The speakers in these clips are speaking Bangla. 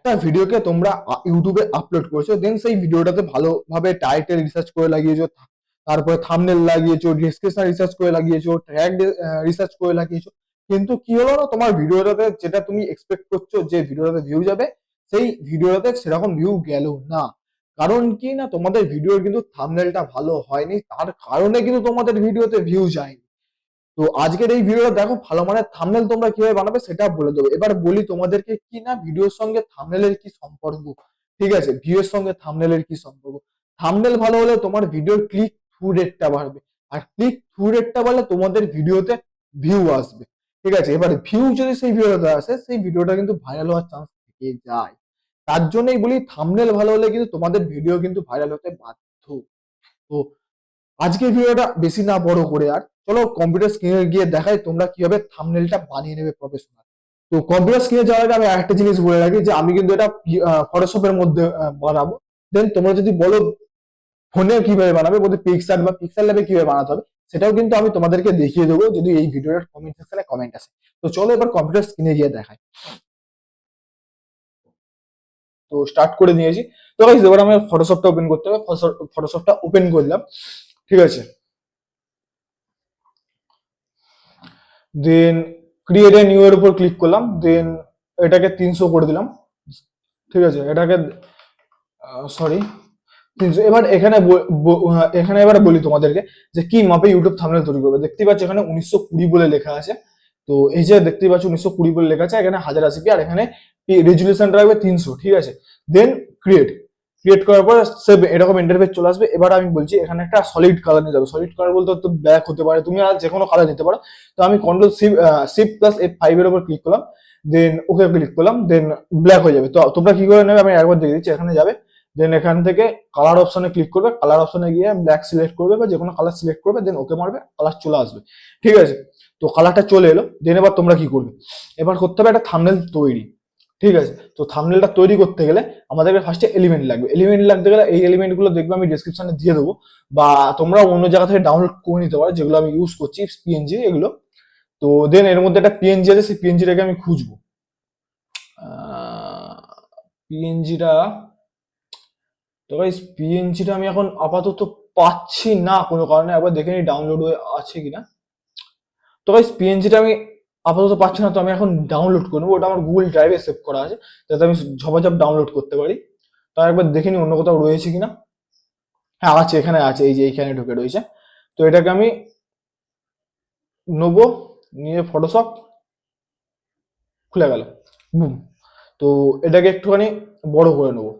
একটা ভিডিওকে তোমরা ইউটিউবে আপলোড করছো, দেন সেই ভিডিওটাতে ভালোভাবে টাইটেল রিসার্চ করে লাগিয়েছো, তারপরে থাম্বনেল লাগিয়েছো, ডেসক্রিপশন রিসার্চ করে লাগিয়েছো, ট্যাগ রিসার্চ করে লাগিয়েছো, কিন্তু কি হলো না, তোমার ভিডিওটাতে যেটা তুমি এক্সপেক্ট করছো যে ভিডিওটাতে ভিউ যাবে, সেই ভিডিওটাতে সেরকম ভিউ গেল না। কারণ কি না, তোমাদের ভিডিওর কিন্তু থাম্বনেলটা ভালো হয়নি, তার কারণে কিন্তু তোমাদের ভিডিওতে ভিউ যায়নি। তো আজকের এই ভিডিওটা দেখো, ভালো মানের থাম্বনেল তোমরা কিভাবে বানাবে সেটা বলে দেবো। এবার বলি তোমাদেরকে কি না, ভিডিওর সঙ্গে থাম্বনেলের কি সম্পর্ক। ঠিক আছে, ভিউয়ের সঙ্গে থাম্বনেলের কি সম্পর্ক। থাম্বনেল ভালো হলে তোমার ভিডিওর ক্লিক থ্রু রেটটা বাড়বে, আর ক্লিক থ্রু রেটটা বাড়লে তোমাদের ভিডিওতে ভিউ আসবে। ঠিক আছে, এবার ভিউ যদি সেই ভিডিওতে আসে, সেই ভিডিওটা কিন্তু ভাইরাল হওয়ার চান্স থেকে যায়। তার জন্যই বলি থাম্বনেল ভালো হলে কিন্তু তোমাদের ভিডিও কিন্তু ভাইরাল হতে বাধ্য। তো আজকের ভিডিওটা বেশি না বড় করে, আর চলো কম্পিউটার স্ক্রিনে গিয়ে দেখাই তোমরা কিভাবে থাম্বনেলটা বানিয়ে নেবে প্রফেশনাল। তো কম্পিউটার স্ক্রিনে যাওয়ার আগে আমি একটা জিনিস বলে রাখি যে আমি কিন্তু এটা ফটোশপের মধ্যে বানাবো। দেন তোমরা যদি বলো ফোনে কিভাবে বানাবে, বলতে পিক্সার বা পিক্সার ল্যাবে কিভাবে বানাতে হবে, সেটাও কিন্তু আমি তোমাদেরকে দেখিয়ে দেবো যদি এই ভিডিওর কমেন্ট সেকশনে কমেন্ট আসে। তো চলো এবার কম্পিউটার স্ক্রিনে গিয়ে দেখাই। তো স্টার্ট করে নিয়েছি। তো গাইস এবার আমি ফটোশপটা ওপেন করতে হবে, ফটোশপটা ওপেন করলাম। ঠিক আছে, দেন ক্রিয়েট এ নিউ এর উপর ক্লিক করলাম, দেন এটাকে 300 করে দিলাম। ঠিক আছে, এটাকে সরি 300। এবার এখানে এবার বলি তোমাদেরকে যে কি মাপে ইউটিউব থাম্বনেল তৈরি করবে। দেখতেই পাচ্ছ এখানে 1920 বলে লেখা আছে। তো এই যে দেখতেই পাচ্ছ 1920 বলে লেখা আছে, এখানে 1080p, আর এখানে রেজুলেশনটা রাখবে 300। ঠিক আছে, দেন ক্রিয়েট ক্রিয়েট করার পর সেভ এরকম ইন্টারফেস চলে আসবে। এবার আমি বলছি এখানে একটা সলিড কালার নিতে হবে। সলিড কালার বলতে তো ব্ল্যাক হতে পারে, তুমি আর যে কোনো কালার নিতে পারো। তো আমি কন্ট্রোল শিফট প্লাস F5 এর উপর ক্লিক করলাম, দেন ওকে ক্লিক করলাম, দেন ব্ল্যাক হয়ে যাবে। তো তোমরা কি করে নেবে আমি একবার দেখে দিচ্ছি। এখানে যাবে, দেন এখান থেকে কালার অপশনে ক্লিক করবে, কালার অপশনে গিয়ে ব্ল্যাক সিলেক্ট করবে বা যে কোনো কালার সিলেক্ট করবে, দেন ওকে মারবে, কালার চলে আসবে। ঠিক আছে, তো কালারটা চলে এলো। দেন এবার তোমরা কি করবে, এবার করতে হবে একটা থাম্বনেল তৈরি। ঠিক আছে, তো থাম্বনেলটা তৈরি করতে গেলে আমাদেরকে ফার্স্টে এলিমেন্ট লাগবে। এলিমেন্ট লাগতে গেলে এই এলিমেন্ট গুলো দেখবে আমি ডিসক্রিপশনে দিয়ে দেবো, বা তোমরা অন্য জায়গা থেকে ডাউনলোড করে নিতে পারো, যেগুলো আমি ইউজ করছি পিএনজি এগুলো। তো দেন এর মধ্যে একটা পিএনজি আছে, সেই পিএনজিটাকে আমি খুঁজবো। পিএনজিটা, তো গাইস পিএনজিটা আমি এখন আপাতত পাচ্ছি না কোনো কারণে, একবার দেখে নি ডাউনলোড হয়ে আছে কিনা। তো গাইস পিএনজিটা আমি আপাতত পাচ্ছি না, তো আমি এখন ডাউনলোড করবো। ওটা আমার গুগল ড্রাইভে সেভ করা আছে, যাতে আমি ঝপাঝপ ডাউনলোড করতে পারি। তো একবার দেখে নি অন্য কোথাও রয়েছে কিনা। হ্যাঁ আছে, এখানে আছে, এই যে এইখানে ঢুকে রয়েছে। তো এটাকে আমি নেবো, নিয়ে ফটোশপ খুলে গেল, বুম। তো এটাকে একটুখানি বড় করে নেবো,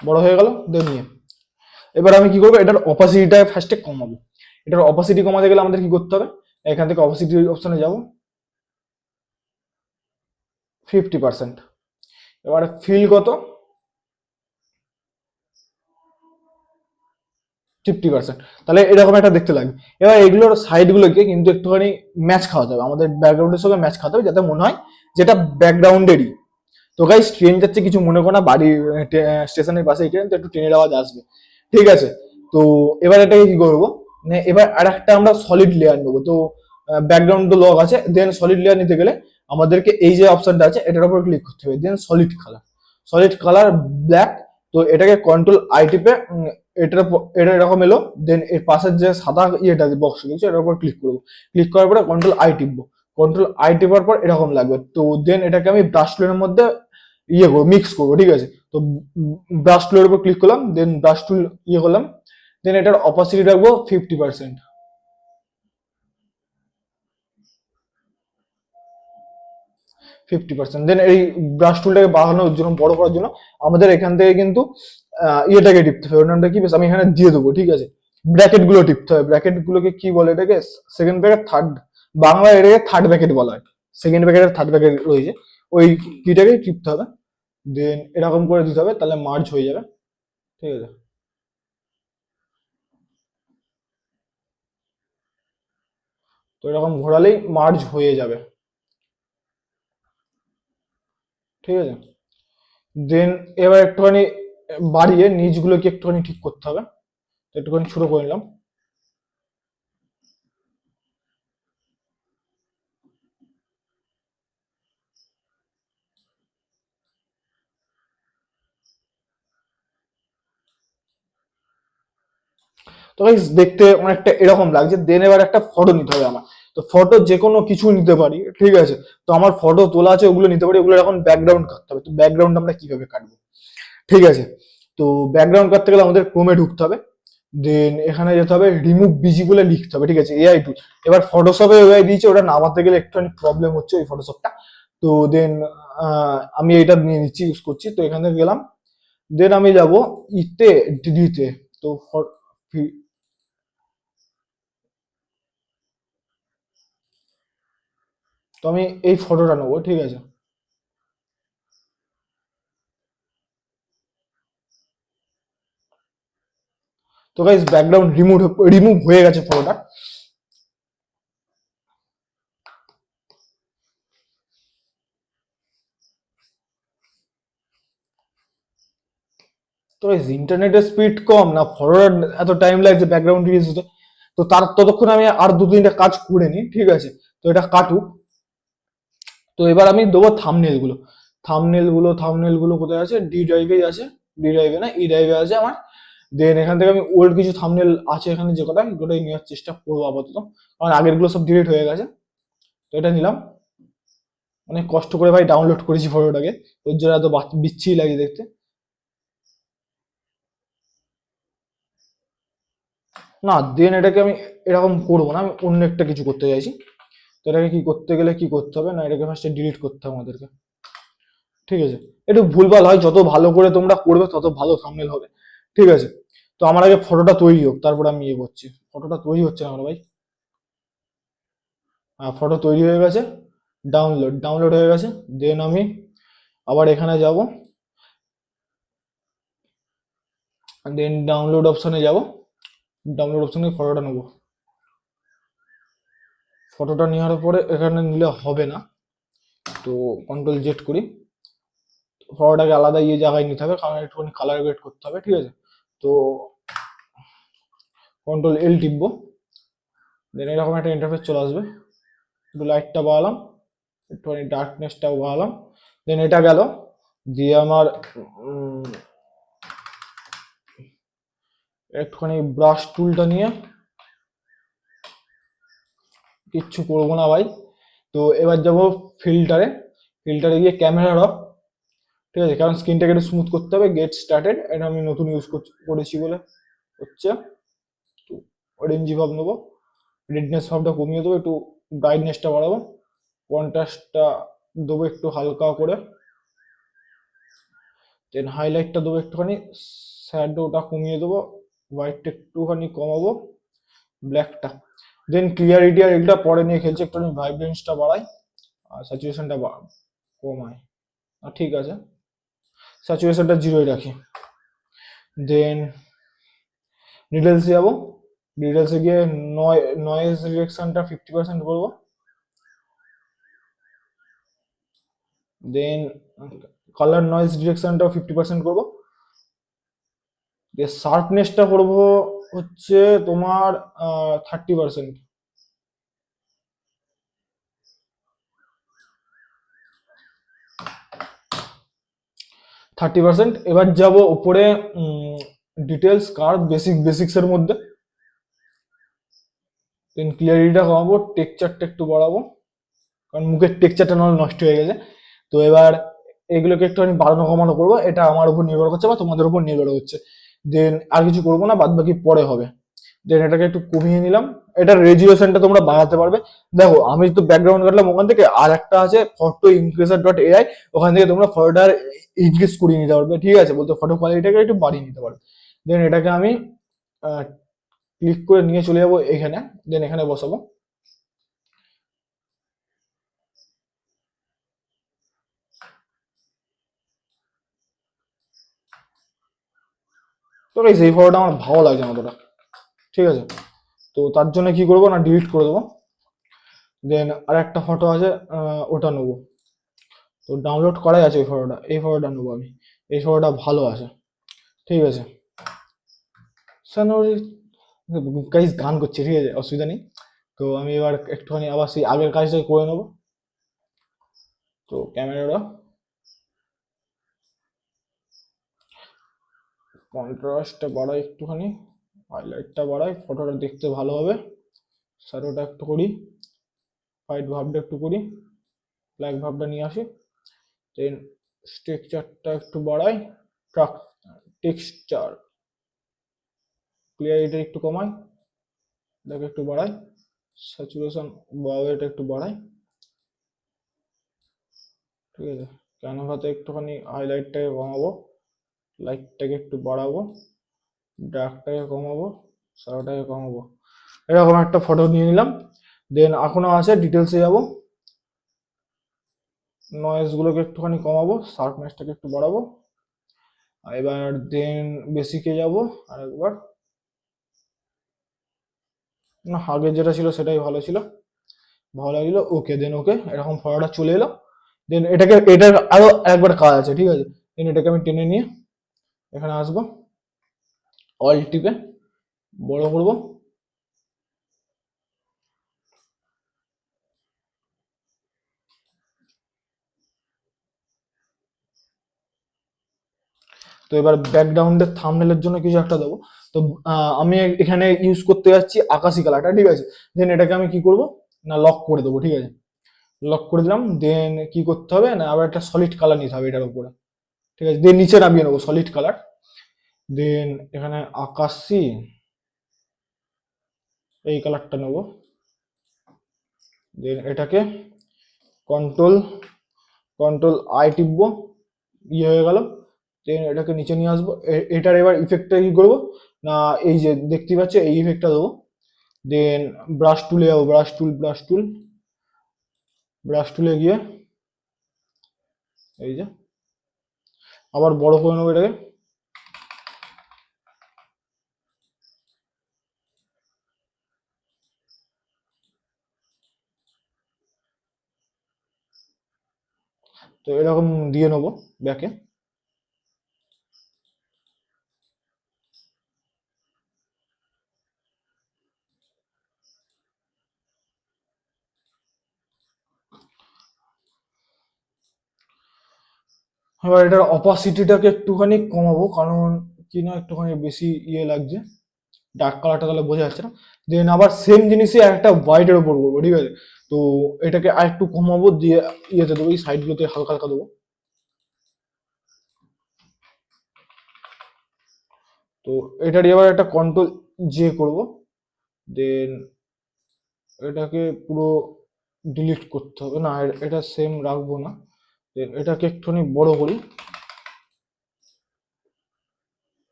বড় হয়ে গেল। দেন নিয়ে এবার আমি কি করবো, এটার অপাসিটিটা ফার্স্টে কমাবো। এটার অপাসিটি কমাতে গেলে আমাদের কি করতে হবে, এখান থেকে অপাসিটি অপশনে যাব, 50%। এবারে ফিল কত, 50%। তাহলে এরকম একটা দেখতে লাগবে। এবার এগুলোর সাইড গুলোকে কিন্তু একটুখানি ম্যাচ খাওয়াতে হবে, আমাদের ব্যাকগ্রাউন্ডের সঙ্গে ম্যাচ খাওয়াতে হবে, যাতে মনে হয় যেটা ব্যাকগ্রাউন্ডেরই। তো গাইস ট্রেন যাচ্ছে, কিছু মনে করো না, বাড়ি স্টেশনের পাশে এই ট্রেন, তো একটু ট্রেনের আওয়াজ আসবে। ঠিক আছে, তো এবার এটাকে কি করবো, মানে এবার আর একটা আমরা সলিড লেয়ার নেবো। তো ব্যাকগ্রাউন্ড তো লক আছে, দেন সলিড লেয়ার নিতে গেলে আমাদেরকে এই যে অপশনটা আছে এটার উপর ক্লিক করতে হবে, then solid colour, solid colour black. তো এটাকে কন্ট্রোল আই টিপে এটা এরকম এলো। দেন এর পাশের যে সাদা ইয়েটা বক্স রয়েছে এটার উপর ক্লিক করবো। ক্লিক করার পরে কন্ট্রোল আই টিপবো, কন্ট্রোল আই টিপার পর এরকম লাগবে। তো দেন এটাকে আমি ব্রাশ টুলের মধ্যে ইয়ে করবো, মিক্স করবো। ঠিক আছে, তো ব্রাশ টুলের উপর ক্লিক করলাম, দেন ব্রাশ টুল ইয়ে করলাম, দেন এটার অপাসিটি রাখবো 50%। 50%। দেন এই ব্রাশ টুলটাকে বাড়ানোর জন্য, বড় করার জন্য আমাদের এখান থেকে কিন্তু ইয়েটাকে টিপতে হবে, ওর নামটা কি বেশ আমি এখানে দিয়ে দেবো। ঠিক আছে, ব্র্যাকেট গুলো টিপতে হবে। ব্র্যাকেট গুলোকে কি বলে, এটাকে সেকেন্ড ব্র্যাকেট, থার্ড, বাংলা এটাকে থার্ড ব্র্যাকেট বলা হয়। সেকেন্ড ব্র্যাকেটের থার্ড ব্র্যাকেট রয়েছে, ওই কিটাকে টিপতে হবে। দেন এরকম করে দিতে হবে, তাহলে মার্জ হয়ে যাবে। ঠিক আছে, তো এরকম ঘোরালেই মার্জ হয়ে যাবে। ঠিক আছে, দেন এবার একটুখানি বাড়িয়ে নিচগুলোকে একটুখানি ঠিক করতে হবে, তো একটুখানি ছোট করে নিলাম। তো গাইস দেখতে অনেকটা এরকম লাগছে। দেন এবার একটা ফটো নিতে হবে আমার। তো ফটো যে কোনো কিছু নিতে পারি, ঠিক আছে। তো আমার ফটো তোলা আছে, ওগুলো নিতে পারি। ওগুলো এখন ব্যাকগ্রাউন্ড কাটতে হবে। তো ব্যাকগ্রাউন্ড আমরা কিভাবে কাটবো, ঠিক আছে। তো ব্যাকগ্রাউন্ড কাটতে গেলে আমাদের ক্রোমে ঢুকতে হবে। দেন এখানে যেতে হবে, রিমুভ বিজি বলে লিখতে হবে, ঠিক আছে, এআই টুল। এবার ফটোশপে এআই দিয়েছে, ওটা নামাতে গেলে একটুখানি প্রবলেম হচ্ছে ওই ফটোশপটা। তো দেন আমি এটা নিয়ে নিচ্ছি, ইউজ করছি। তো এখান থেকে গেলাম, দেন আমি যাব ইতে, ডিতে। তো তো আমি এই ফটোটা নেবো, ঠিক আছে। তো গাইস ব্যাকগ্রাউন্ড রিমুভ হয়ে গেছে ফটোটা। তো গাইস ইন্টারনেটের স্পিড কম না ফটোটা এত টাইম লাগছে ব্যাকগ্রাউন্ড রিলিজ হতে। তো তার ততক্ষণ আমি আর দু তিনটা কাজ করে নিই, ঠিক আছে। তো এটা কাটুক। তো এবার আমি দেবো থামনেল গুলো কোথায় আছে, ডি ড্রাইভে আছে। ডি ড্রাইভে না, ই ড্রাইভে আছে আমার। দেন এখান থেকে আমি ওল্ড কিছু থামনেল আছে এখানে, যে কটা ওটাই নেওয়ার চেষ্টা করবো আপাতত, কারণ আগের গুলো সব ডিলিট হয়ে গেছে। তো এটা নিলাম। অনেক কষ্ট করে ভাই ডাউনলোড করেছি ফটোটাকে, ওর জন্য এত বিচ্ছিরি লাগে দেখতে। না, দেন এটাকে আমি এরকম করবো না, আমি অন্য একটা কিছু করতে চাইছি। তো এটাকে কি করতে গেলে কি করতে হবে না, এটাকে ফার্স্টে ডিলিট করতে হবে আমাদেরকে, ঠিক আছে। একটু ভুলভাল হয়, যত ভালো করে তোমরা করবে তত ভালো থাম্বনেল হবে, ঠিক আছে। তো আমার আগে ফটোটা তৈরি হোক, তারপর আমি ইয়ে করছি। ফটোটা তৈরি হচ্ছে না আমার ভাই। ফটো তৈরি হয়ে গেছে, ডাউনলোড হয়ে গেছে। দেন আমি আবার এখানে যাব, দেন ডাউনলোড অপশনে যাব। ডাউনলোড অপশনে ফটোটা নেবো। ফটোটা নেওয়ার পরে এখানে নিলে হবে না, তো কন্ট্রোল জেড করি। ফটোটাকে আলাদা ইয়ে জায়গায় নিতে হবে, কারণ একটুখানি কালার গ্রেড করতে হবে, ঠিক আছে। তো কন্ট্রোল এল টিপবো। দেন এরকম একটা ইন্টারফেস চলে আসবে। একটু লাইটটা বাড়ালাম, একটুখানি ডার্কনেসটাও বাড়ালাম। দেন এটা গেল। দিয়ে আমার একটুখানি ব্রাশ টুলটা নিয়ে, কিচ্ছু করবো না ভাই। তো এবার যাবো ফিল্টারে। ফিল্টারে গিয়ে ক্যামেরা র, ঠিক আছে, কারণ স্ক্রিনটাকে একটু স্মুথ করতে হবে। গেট স্টার্টেড, এটা আমি নতুন ইউজ করেছি বলে হচ্ছে। অরেঞ্জি ভাব নেবো, রেডনেস ভাবটা কমিয়ে দেবো, একটু ব্রাইটনেসটা বাড়াবো, কন্ট্রাস্টটা দেবো একটু হালকা করে। দেন হাইলাইটটা দেবো একটুখানি, শ্যাডোটা কমিয়ে দেবো, হোয়াইটটা একটুখানি কমাবো, ব্ল্যাকটা। দেন ক্লিয়ারিটি আর এগুলো পরে নিয়ে খেলছি, একটুখানি ভাইব্রেন্সটা বাড়াই আর স্যাচুরেশনটা কমাই। ঠিক আছে, স্যাচুরেশনটা জিরোই রাখি। দেন ডিটেলসে যাবো। ডিটেলসে গিয়ে নয়েজ রিডাকশনটা 50% করবো। দেন কালার নয়েজ ডিরেকশনটাও 50% করবো। দিয়ে শার্পনেসটা করবো হচ্ছে তোমার 30%। 30%। এবার যাব উপরে ডিটেলস কার্ভ বেসিক্স এর মধ্যে। দেন ক্লিয়ারিটিটা কমাবো, টেক্সচারটা একটু বাড়াবো, কারণ মুখের টেক্সচারটা নাহলে নষ্ট হয়ে গেছে। তো এবার এগুলোকে একটুখানি বাড়ানো কমানো করবো, এটা আমার উপর নির্ভর করছে বা তোমাদের উপর নির্ভর করছে। দেন আর কিছু করবো না, বাদ বাকি পরে হবে। দেন এটাকে একটু কমিয়ে নিলাম। এটার রেজুলেশনটা তোমরা বাড়াতে পারবে। দেখো আমি তো ব্যাকগ্রাউন্ড কাটলাম ওখান থেকে, আর একটা আছে ফটো ইনক্রিজার ডট এআই, ওখান থেকে তোমরা ফটোটার ইনক্রিজ করিয়ে নিতে পারবে, ঠিক আছে, বলতে ফটো কোয়ালিটিটাকে একটু বাড়িয়ে নিতে পারবে। দেন এটাকে আমি ক্লিক করে নিয়ে চলে যাবো এখানে। দেন এখানে বসাবো। তো গাইস এই ফটোটা আমার ভালো লাগছে না অতটা, ঠিক আছে। তো তার জন্য কি করবো না, ডিলিট করে দেবো। দেন আর একটা ফটো আছে, ওটা নেবো। তো ডাউনলোড করাই আছে ওই ফটোটা, এই ফটোটা নেবো আমি। এই ফটোটা ভালো আছে, ঠিক আছে। গাইস গান করছে, ঠিক আছে, অসুবিধা নেই। তো আমি এবার একটুখানি আবার সেই আগের কাজটাই করে নেবো। তো ক্যামেরাটা কন্ট্রাস্টটা বাড়াই একটুখানি, হাইলাইটটা বাড়াই, ফটোটা দেখতে ভালো হবে। শ্যাডোটা একটু করি, হোয়াইট ভাবটা একটু করি, ব্ল্যাক ভাবটা নিয়ে আসি। দেন স্ট্রাকচারটা একটু বাড়াই, টেক্সচার ক্লিয়ারিটি একটু কমাই, এটাকে একটু বাড়াই, স্যাচুরেশন বাওয়েটা একটু বাড়াই, ঠিক আছে। ক্যানভাতে একটুখানি হাইলাইটটাকে কমাবো, লাইটটাকে একটু বাড়াবো, ডার্কটাকে কমাবো, শ্যাডোটাকে কমাবো। এরকম একটা ফটো নিয়ে নিলাম। দেন এখনো আছে ডিটেলসে যাব, নয়েজ গুলোকে একটুখানি কমাবো, শার্পনেসটাকে একটু বাড়াবো। এবার দেন বেসিকে যাব আর একবার, না আগে যেটা ছিল সেটাই ভালো ছিল, ভালো লাগলো। ওকে, দেন ওকে, এরকম ফটোটা চলে এলো। দেন এটার আরো একবার কাজ আছে, ঠিক আছে। দেন এটাকে আমি টেনে নিয়ে এখানে আসবো, অল টিপে বড় করবো। তো এবার ব্যাকগ্রাউন্ডের থাম্বনেলের জন্য কিছু একটা দেবো। তো আমি এখানে ইউজ করতে যাচ্ছি আকাশি কালারটা, ঠিক আছে। দেন এটাকে আমি কি করব না লক করে দেবো, ঠিক আছে। লক করে দিলাম। দেন কি করতে হবে না আবার একটা সলিড কালার নিতে হবে এটার উপরে, ঠিক আছে। দেন নিচে নামিয়ে নেবো সলিড কালার। দেন এখানে আকাশি এই কালারটা নেবো। দেন এটাকে কন্ট্রোল কন্ট্রোল আই টিপবো, ইয়ে হয়ে গেল। দেন এটাকে নিচে নিয়ে আসবো। এটার এবার ইফেক্টটা কি করবো না এই যে দেখতে পাচ্ছ এই ইফেক্টটা দেবো। দেন ব্রাশ টুলে যাবো, ব্রাশ টুলে গিয়ে এই যে আবার বড় করে নেবো এটাকে। তো এরকম দিয়ে নেবো ব্যাকে। এবার এটার অপাসিটিটাকে একটুখানি কমাবো, কারণ কি না একটুখানি বেশি ইয়ে লাগছে, ডার্ক কালারটা তাহলে বোঝা যাচ্ছে না। দেন আবার সেম জিনিসই একটা হোয়াইটের উপর করবো, ঠিক আছে। তো এটাকে আর একটু কমাবো, দিয়ে ইয়েতে দেবো, এই সাইডগুলোতে হালকা হালকা দেবো। তো এটারই এবার একটা কন্ট্রোল জে করবো। দেন এটাকে পুরো ডিলিট করতে হবে না, এটা সেম রাখবো না। দেন এটাকে একটুখানি বড় করি।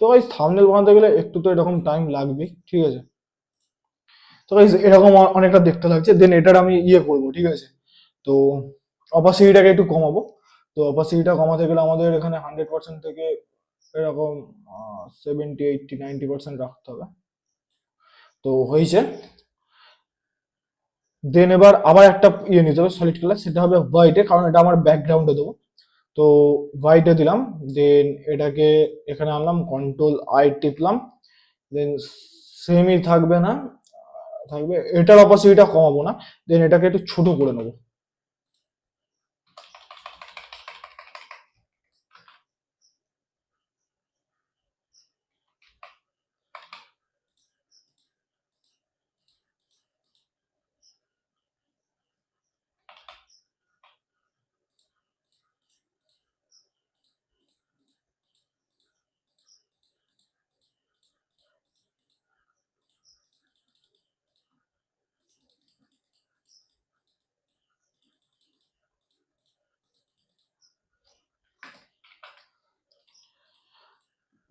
তো গাইস থাম্বনেল বানাতে গেলে একটু তো এরকম টাইম লাগবে, ঠিক আছে। তো গাইস এরকম অনেকটা দেখতে লাগছে। দেন এটার আমি ইয়ে করবো, ঠিক আছে। তো অপাসিটিটাকে একটু কমাবো। তো অপাসিটিটা কমাতে গেলে আমাদের এখানে 100% থেকে এরকম 70, 80, 90% রাখতে হবে। তো হয়েছে। দেন এবার আবার একটা ইয়ে নিতে হবে সলিড কালার, সেটা হবে হোয়াইটে, কারণ এটা আমার ব্যাকগ্রাউন্ডে দেবো। তো হোয়াইটে দিলাম। দেন এটাকে এখানে আনলাম, কন্ট্রোল আই টিপলাম। দেন সেমই থাকবে না, থাকবে এটার অপাসিটিটা কমাবো না। দেন এটাকে একটু ছোট করে নেবো।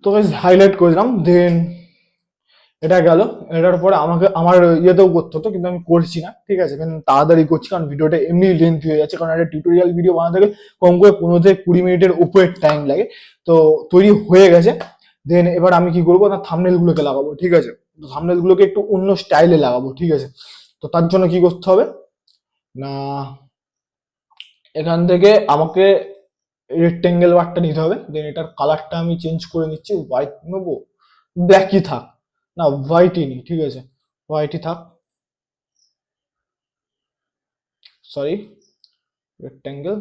তো হাইলাইট করে দিলাম। দেন এটা গেল। এটার পরে আমাকে আমার ইয়েতেও করতে হতো, কিন্তু আমি করছি না, ঠিক আছে। তাড়াতাড়ি করছি কারণ ভিডিওটা এমনি লেন্থ হয়ে যাচ্ছে, কারণ একটা টিউটোরিয়াল ভিডিও বানাতে গেলে কম করে 15 থেকে 20 মিনিটের উপরে টাইম লাগে। তো তৈরি হয়ে গেছে। দেন এবার আমি কি করবো না থাম্বনেল গুলোকে লাগাবো, ঠিক আছে। তো থাম্বনেল গুলোকে একটু অন্য স্টাইলে লাগাবো, ঠিক আছে। তো তার জন্য কি করতে হবে না এখান থেকে আমাকে রেক্টেঙ্গেল বারটা নিতে হবে। দেন এটার কালারটা আমি চেঞ্জ করে নিচ্ছি, হোয়াইট নেবো, ব্ল্যাকই থাক, না হোয়াইটই নি, ঠিক আছে, হোয়াইটই থাক। Sorry, rectangle.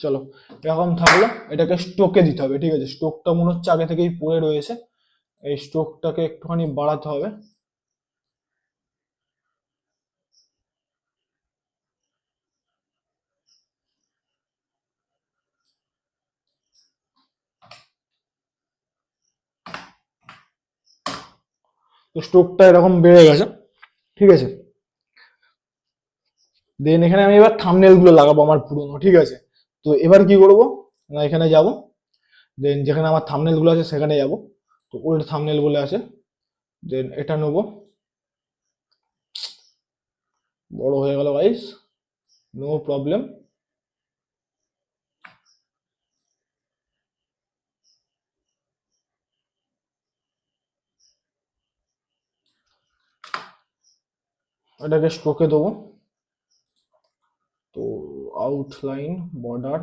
চলো এরকম থাকলো, এটাকে স্ট্রোকে দিতে হবে, ঠিক আছে। স্ট্রোকটা মনে হচ্ছে আগে থেকেই পড়ে রয়েছে, এই স্ট্রোকটাকে একটুখানি বাড়াতে হবে। তো স্ট্রোকটা এরকম বেড়ে গেছে, ঠিক আছে। দেন এখানে আমি এবার থাম্বনেল গুলো লাগাবো আমার পুরনো, ঠিক আছে। তো এবার কি করব না, এখানে যাব, দেন যেখানে আমার থাম্বনেল গুলো আছে সেখানে যাব। তো ওল্ড থাম্বনেল বলে আছে, দেন এটা নেবো, বড় হয়ে গেল গাইস, নো প্রবলেম। এটাকে স্ট্রোকে দেবো। তো আউটলাইন, বর্ডার,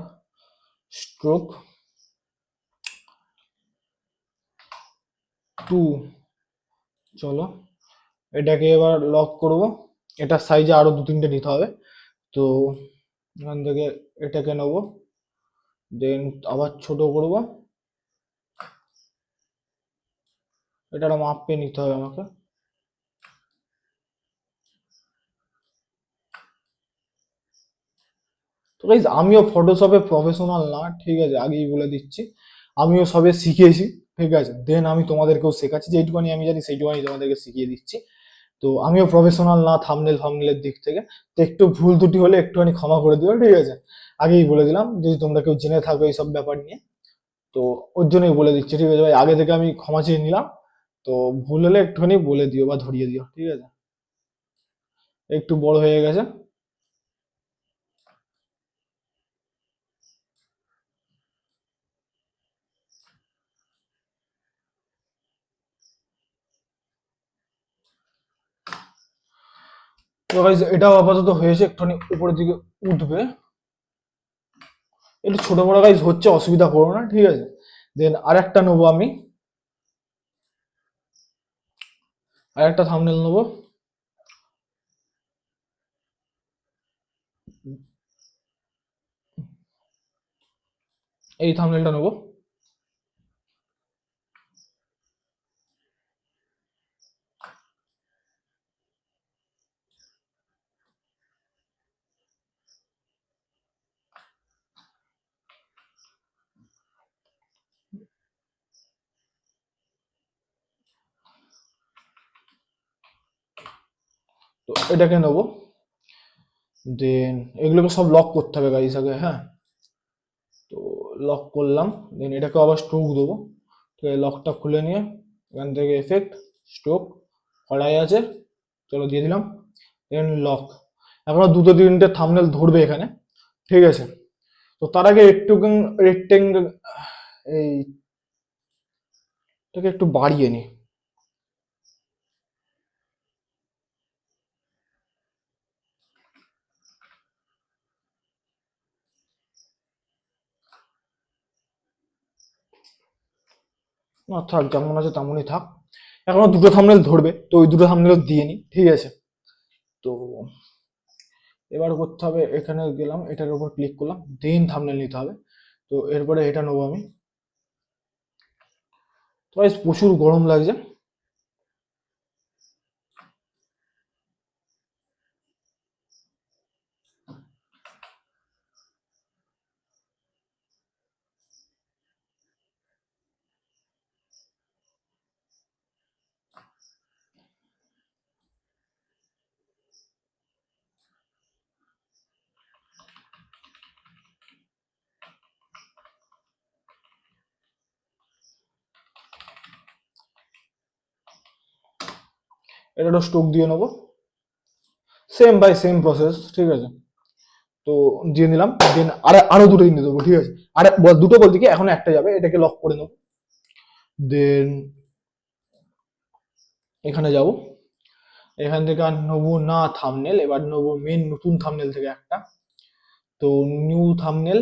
স্ট্রোক 2। চলো এটাকে এবার লক করব, এটার সাইজে আরো 2-3টে নিতে হবে। তো এখান থেকে এটাকে নেব, দেন আবার ছোট করব, এটার মাপ পেয়ে নিতে হবে আমাকে। তো গাইজ আমিও ফটোশপে প্রফেশনাল না, ঠিক আছে, আগেই বলে দিচ্ছি। আমিও সবে শিখেছি, ঠিক আছে। দেন আমি তোমাদেরকেও শেখাচ্ছি, যেইটুকুনি আমি জানি সেইটুকুনি তোমাদেরকে শিখিয়ে দিচ্ছি। তো আমিও প্রফেশনাল না থাম্বনেল ফাম্বনেলের দিক থেকে, তো একটু ভুল ত্রুটি হলে একটুখানি ক্ষমা করে দিও, ঠিক আছে। আগেই বলে দিলাম যদি তোমরা কেউ জেনে থাকো এইসব ব্যাপার নিয়ে, তো ওর জন্যই বলে দিচ্ছি, ঠিক আছে ভাই। আগে থেকে আমি ক্ষমা চেয়ে নিলাম, তো ভুল হলে একটুখানি বলে দিও বা ধরিয়ে দিও, ঠিক আছে। একটু বড় হয়ে গেছে। তো গাইজ এটাও আপাতত হয়েছে, একটুখানি উপরের দিকে উঠবে। একটু ছোট বড় গাইজ হচ্ছে, অসুবিধা করো না, ঠিক আছে। দেন আরেকটা নেবো আমি, আরেকটা থাম্বনেল নেবো। এই থাম্বনেলটা নেবো। তো এটাকে নেবো, দেন এগুলোকে সব লক করতে হবে গাইজ আগে, হ্যাঁ। তো লক করলাম, দেন এটাকে আবার স্ট্রোক দেবো। তো এই লকটা খুলে নিয়ে এখান থেকে এফেক্ট, স্ট্রোক করাই আছে, চলো দিয়ে দিলাম, দেন লক। এখনো 2-3টে থাম্বনেল ধরবে এখানে, ঠিক আছে। তো তার আগে একটু রেক্টেঙ্গেল, এই এটাকে একটু বাড়িয়ে নি। না থাক, যেমন আছে তেমনই থাক। এখনো 2টো থাম্বনেল ধরবে, তো ওই 2টো থাম্বনেল দিয়ে নি, ঠিক আছে। তো এবার করতে হবে, এখানে গেলাম, এটার উপর ক্লিক করলাম, দেন থাম্বনেল নিতে হবে। তো এরপরে এটা নেবো আমি। তো guys, প্রচুর গরম লাগছে। এটা একটা স্ট্রোক দিয়ে নেবো, সেম বাই সেম প্রসেস, ঠিক আছে। তো দিয়ে নিলাম, দেন আরো 2টো দিয়ে দেবো, ঠিক আছে। আর 2টো বলতে কি এখন একটা যাবে, এটাকে লক করে নেবো। দেন এখানে যাব, এখান থেকে আর নেবো না থাম্বনেল, এবার নেবো মেন নতুন থাম্বনেল থেকে একটা। তো নিউ থাম্বনেল,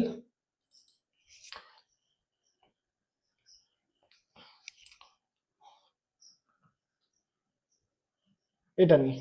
এটা নিয়ে।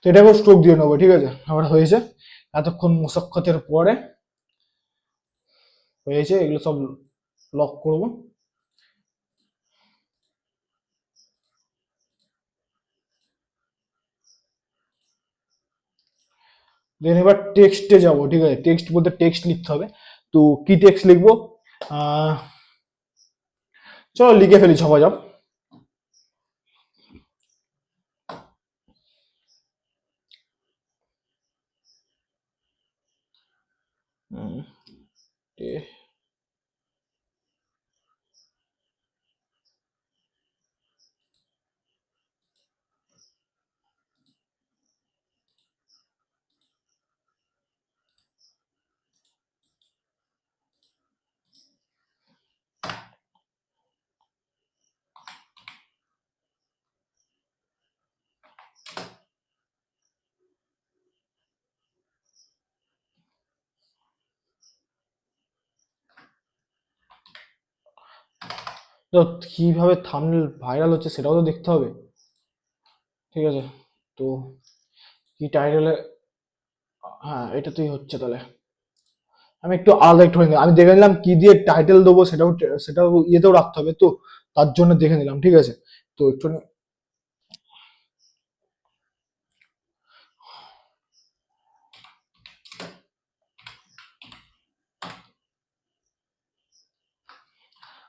তো এটাকেও স্ট্রোক দিয়ে নেবো, ঠিক আছে? আমার হয়েছে, এতক্ষণ মশক্কতের পরে হয়েছে। এগুলো সব লক করবো। দেন এবার টেক্সটে যাব, ঠিক আছে? টেক্সট বলতে টেক্সট লিখতে হবে। তো কি টেক্সট লিখবো? আহ চলো লিখে ফেলি ঝপাঝপ। উম, এ- তো কিভাবে থাম্বনেল ভাইরাল হচ্ছে সেটাও তো দেখতে হবে, ঠিক আছে? তো কি টাইটেলে, হ্যাঁ এটাতেই হচ্ছে তাহলে। আমি একটু আলাদা একটু হয়ে আমি দেখে নিলাম কি দিয়ে টাইটেল দেবো, সেটাও ইয়েতেও রাখতে হবে, তো তার জন্য দেখে নিলাম, ঠিক আছে? তো একটু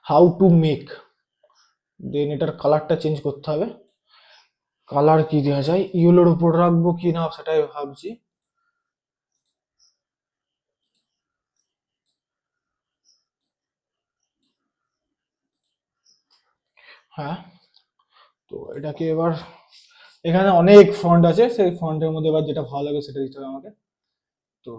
হাউ টু মেক, দেন এটার কালারটা চেঞ্জ করতে হবে। কালার কি দেওয়া যায়? ইয়েলোর উপর রাখবো কি না সেটাই ভাবছি। হ্যাঁ, তো এটাকে এবার, এখানে অনেক ফন্ট আছে, সেই ফন্টের মধ্যে এবার যেটা ভালো লাগে সেটা দিতে হবে আমাকে। তো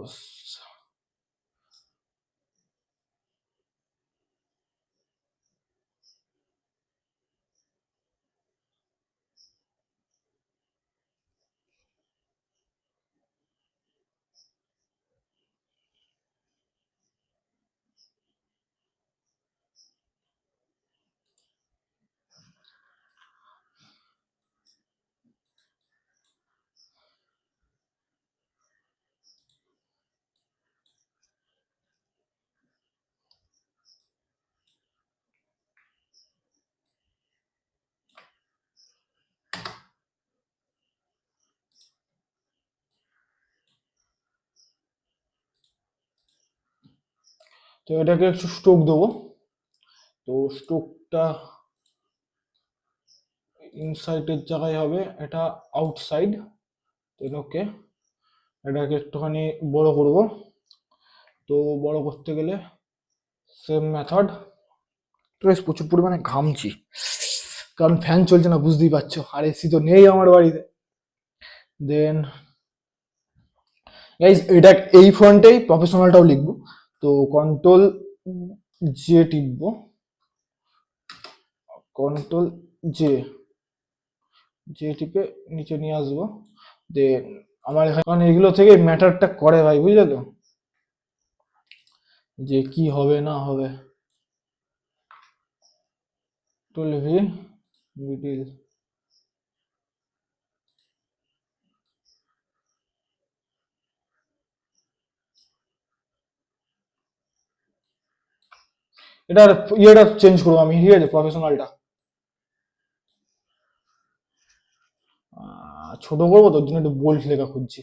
তো এটাকে একটু স্ট্রোক দেবো। তো স্ট্রোকটা ইনসাইডের জায়গায় হবে, এটা আউটসাইড। দেন ওকে, এটাকে একটুখানি বড় করব। তো বড় করতে গেলে সেম মেথড। তো বেশ প্রচুর পরিমাণে ঘামছি, কারণ ফ্যান চলছে না, বুঝতেই পারছো, আর এসি তো নেই আমার বাড়িতে। দেন গাইজ এটা এই ফন্টেই প্রফেশনালটাও লিখবো, তো কন্ট্রোল জে টিপবো, কন্ট্রোল জে জে টিপে নিচে নিয়ে আসবো। দেন আমার এখানে, কারণ এগুলো থেকে ম্যাটারটা করে ভাই, বুঝলে তো, যে কি হবে না হবে। কন্ট্রোল ভি মিডিল, এটার ইয়েটা চেঞ্জ করবো আমি, ঠিক আছে, প্রফেশনালটা ছোট করবো, তোর জন্য একটু বোল্ড লেখা খুঁজছি।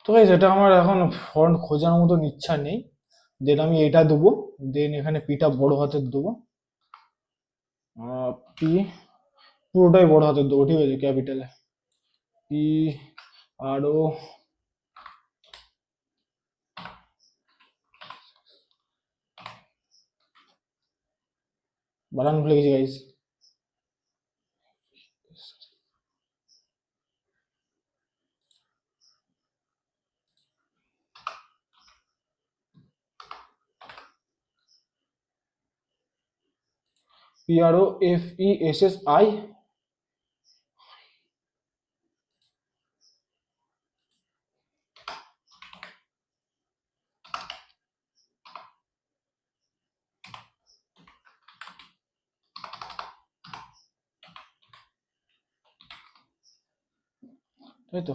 তো গাইস এটা আমার এখন ফন্ট খোঁজার মতন ইচ্ছা নেই, দেন আমি এটা দেবো, দেন এখানে পিটা বড় হাতের দেবো, পি পুরোটাই বড় হাতের দেবো, ঠিক আছে, ক্যাপিটালে পি আর ও, বানান ভুলে গেছি গাইস, PROFESSI, তাই তো,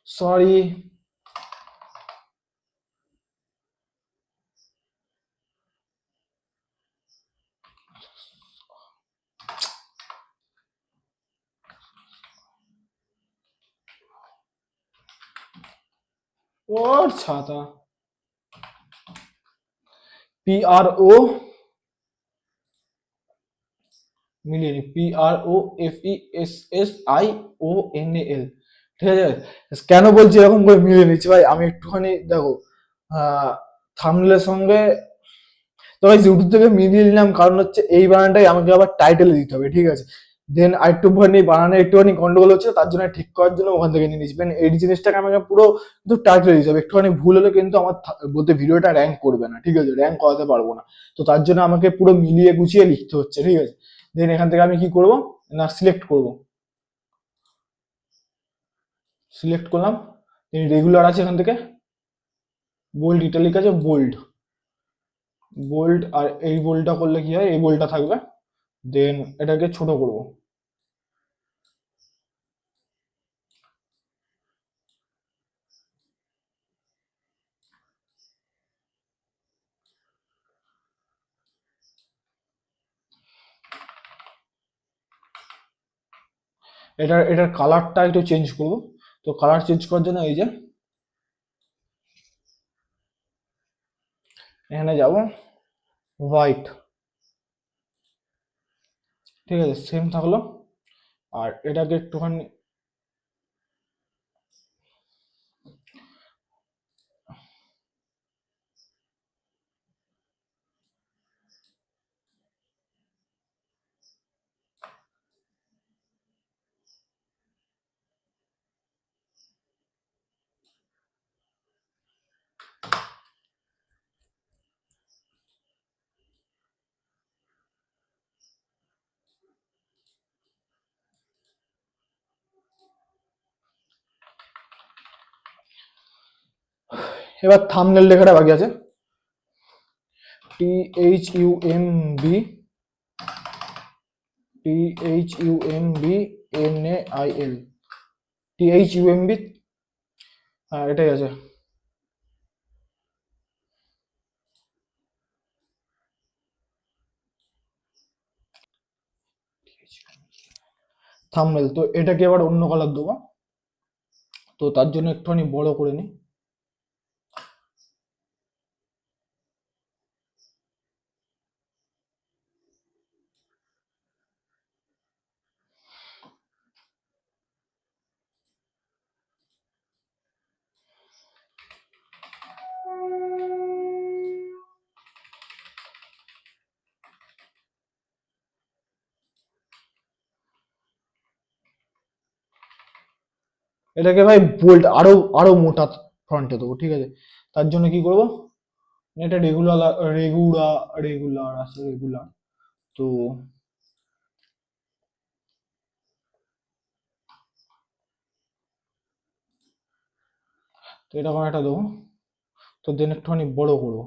সরি, ওর ছাতা, PRO মিলিয়ে নি, PROFESSIONAL, ঠিক আছে। কেন বলছি এরকম করে মিলিয়ে নিচ্ছি ভাই, আমি একটুখানি দেখো থাম্বনেলের সঙ্গে, তো ভাই ইউটিউব থেকে মিলিয়ে নিলাম, কারণ হচ্ছে এই বানানটাই আমাকে আবার টাইটেলে দিতে হবে, ঠিক আছে। দেন আরেকটুখানি বানানে একটুখানি গন্ডগোল হচ্ছে, তার জন্য ঠিক করার জন্য ওখান থেকে নিয়ে নিচ্ছি, এই জিনিসটাকে আমাকে পুরো কিন্তু টাইটেলে দিতে হবে, একটুখানি ভুল হলে কিন্তু আমার বলতে ভিডিওটা র্যাঙ্ক করবে না, ঠিক আছে, র্যাঙ্ক করাতে পারবো না, তো তার জন্য আমাকে পুরো মিলিয়ে গুছিয়ে লিখতে হচ্ছে, ঠিক আছে। দেন এখান থেকে আমি কি করব না, সিলেক্ট করব, সিলেক্ট করলাম, রেগুলার আছে এখান থেকে, বোল্ড ইটালিক আছে, বোল্ড, বোল্ড, আর এই বোল্ডটা করলে কি হয়, এই বোল্ডটা থাকবে, দেন এটাকে ছোট করব, এটার কালারটা একটু চেঞ্জ করব, তো কালার চেঞ্জ করার জন্য এই যে এখানে যাব, হোয়াইট, ঠিক আছে, সেম থাকলো, আর এটাকে একটুখানি, এবার থাম্বনেল লেখাটা বাকি আছে, THUMB, THUMBNAIL, THUMB, হ্যাঁ এটাই আছে, থাম্বনেল, তো এটাকে আবার অন্য কালার দেবো। তো তার জন্য একটুখানি বড় করে নিই। এটাকে ভাই বোল্ড আরো আরো মোটা ফ্রন্টে দেবো, ঠিক আছে? তার জন্য কি করব, এটা রেগুলার আছে, রেগুলার। তো তো এরকম একটা দেবো। তো দেন একটুখানি বড় করবো,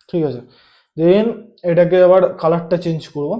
ঠিক আছে? দেন এটাকে আবার কালারটা চেঞ্জ করব।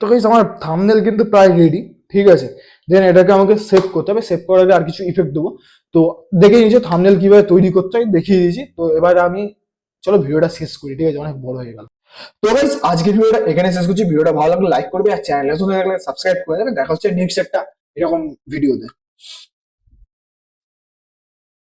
তো গাইস আমার থাম্বনেল কিন্তু প্রায় রেডি, ঠিক আছে? দেন এটাকে আমাকে সেভ করতে হবে, সেভ করার আগে আর কিছু ইফেক্ট দেবো। তো দেখে নিয়েছো থাম্বনেল কিভাবে তৈরি করতে হয়, দেখিয়ে দিয়েছি। তো এবার আমি, চলো ভিডিওটা শেষ করি, ঠিক আছে? অনেক বড় হয়ে গেল। তো গাইস আজকের ভিডিওটা এখানে শেষ করছি। ভিডিওটা ভালো লাগলে লাইক করবে, আর চ্যানেলে নতুন হয়ে গেলে সাবস্ক্রাইব করে দেবে। দেখা হচ্ছে নেক্সট একটা এরকম ভিডিওতে।